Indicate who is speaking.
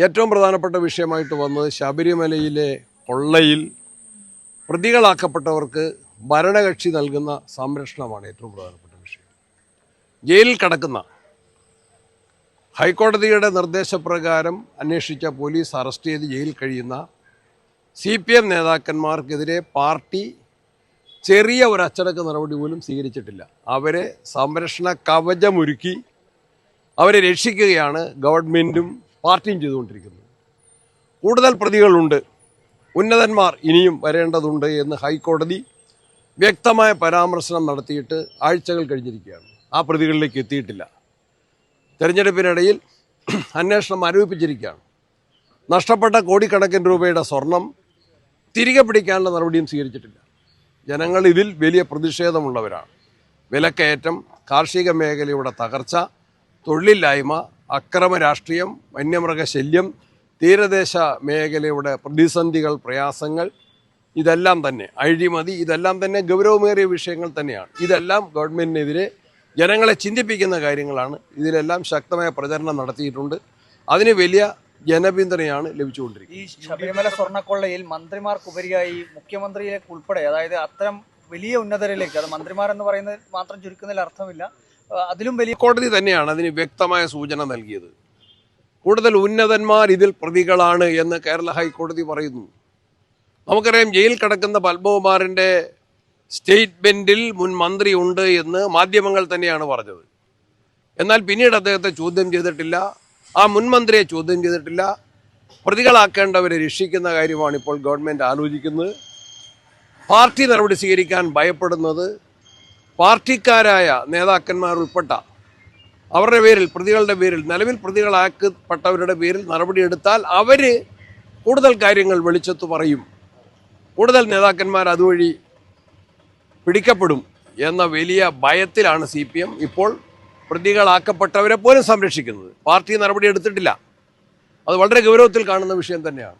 Speaker 1: ഏറ്റവും പ്രധാനപ്പെട്ട വിഷയമായിട്ട് വന്നത് ശബരിമലയിലെ കൊള്ളയിൽ പ്രതികളാക്കപ്പെട്ടവർക്ക് ഭരണകക്ഷി നൽകുന്ന സംരക്ഷണമാണ് ഏറ്റവും പ്രധാനപ്പെട്ട വിഷയം. ജയിലിൽ കിടക്കുന്ന ഹൈക്കോടതിയുടെ നിർദ്ദേശപ്രകാരം അന്വേഷിച്ച പോലീസ് അറസ്റ്റ് ചെയ്ത് ജയിലിൽ കഴിയുന്ന CPM നേതാക്കന്മാർക്കെതിരെ പാർട്ടി ചെറിയ ഒരു അച്ചടക്ക നടപടി പോലും സ്വീകരിച്ചിട്ടില്ല. അവരെ സംരക്ഷണ കവചമൊരുക്കി അവരെ രക്ഷിക്കുകയാണ് ഗവൺമെൻറ്റും പാർട്ടിയും ചെയ്തുകൊണ്ടിരിക്കുന്നത്. കൂടുതൽ പ്രതികളുണ്ട്, ഉന്നതന്മാർ ഇനിയും വരേണ്ടതുണ്ട് എന്ന് ഹൈക്കോടതി വ്യക്തമായ പരാമർശനം നടത്തിയിട്ട് ആഴ്ചകൾ കഴിഞ്ഞിരിക്കുകയാണ്. ആ പ്രതികളിലേക്ക് എത്തിയിട്ടില്ല. തെരഞ്ഞെടുപ്പിനിടയിൽ അന്വേഷണം മരവിപ്പിച്ചിരിക്കുകയാണ്. നഷ്ടപ്പെട്ട കോടിക്കണക്കിന് രൂപയുടെ സ്വർണം തിരികെ പിടിക്കാനുള്ള നടപടിയും സ്വീകരിച്ചിട്ടില്ല. ജനങ്ങൾ ഇതിൽ വലിയ പ്രതിഷേധമുള്ളവരാണ്. വിലക്കയറ്റം, കാർഷിക മേഖലയുടെ തകർച്ച, തൊഴിലില്ലായ്മ, അക്രമ രാഷ്ട്രീയം, വന്യമൃഗശല്യം, തീരദേശ മേഖലയുടെ പ്രതിസന്ധികൾ, പ്രയാസങ്ങൾ, ഇതെല്ലാം തന്നെ അഴിമതി, ഇതെല്ലാം തന്നെ ഗൗരവമേറിയ വിഷയങ്ങൾ തന്നെയാണ്. ഇതെല്ലാം ഗവൺമെൻറ്റിനെതിരെ ജനങ്ങളെ ചിന്തിപ്പിക്കുന്ന കാര്യങ്ങളാണ്. ഇതിലെല്ലാം ശക്തമായ പ്രചരണം നടത്തിയിട്ടുണ്ട്. അതിന് വലിയ ജനപിന്തുണയാണ് ലഭിച്ചുകൊണ്ടിരിക്കുന്നത്.
Speaker 2: ഈ ശബരിമല സ്വർണ്ണക്കൊള്ളയിൽ മന്ത്രിമാർക്കുപരിയായി മുഖ്യമന്ത്രിയിലേക്ക് ഉൾപ്പെടെ, അതായത് അത്തരം വലിയ ഉന്നതരിലേക്ക്, അത് മന്ത്രിമാരെന്ന് പറയുന്നത് മാത്രം ചുരുക്കുന്നതിൽ അർത്ഥമില്ല, അതിലും വലിയ
Speaker 1: കോടതി തന്നെയാണ് അതിന് വ്യക്തമായ സൂചന നൽകിയത്. കൂടുതൽ ഉന്നതന്മാർ ഇതിൽ പ്രതികളാണ് എന്ന് കേരള ഹൈക്കോടതി പറയുന്നു. നമുക്കറിയാം, ജയിൽ കിടക്കുന്ന പത്മകുമാറിൻ്റെ സ്റ്റേറ്റ്മെൻറ്റിൽ മുൻ മന്ത്രി ഉണ്ട് എന്ന് മാധ്യമങ്ങൾ തന്നെയാണ് പറഞ്ഞത്. എന്നാൽ പിന്നീട് അദ്ദേഹത്തെ ചോദ്യം ചെയ്തിട്ടില്ല, ആ മുൻ മന്ത്രിയെ ചോദ്യം ചെയ്തിട്ടില്ല. പ്രതികളാക്കേണ്ടവരെ രക്ഷിക്കുന്ന കാര്യമാണ് ഇപ്പോൾ ഗവൺമെൻറ് ആലോചിക്കുന്നത്. പാർട്ടി നടപടി സ്വീകരിക്കാൻ ഭയപ്പെടുന്നത് പാർട്ടിക്കാരായ നേതാക്കന്മാർ ഉൾപ്പെട്ട അവരുടെ പേരിൽ, പ്രതികളുടെ പേരിൽ, നിലവിൽ പ്രതികളാക്കപ്പെട്ടവരുടെ പേരിൽ നടപടിയെടുത്താൽ അവർ കൂടുതൽ കാര്യങ്ങൾ വെളിച്ചത്ത് പറയും, കൂടുതൽ നേതാക്കന്മാർ അതുവഴി പിടിക്കപ്പെടും എന്ന വലിയ ഭയത്തിലാണ് CPM ഇപ്പോൾ പ്രതികളാക്കപ്പെട്ടവരെ പോലും സംരക്ഷിക്കുന്നത്. പാർട്ടി നടപടി എടുത്തിട്ടില്ല. അത് വളരെ ഗൗരവത്തിൽ കാണുന്ന വിഷയം തന്നെയാണ്.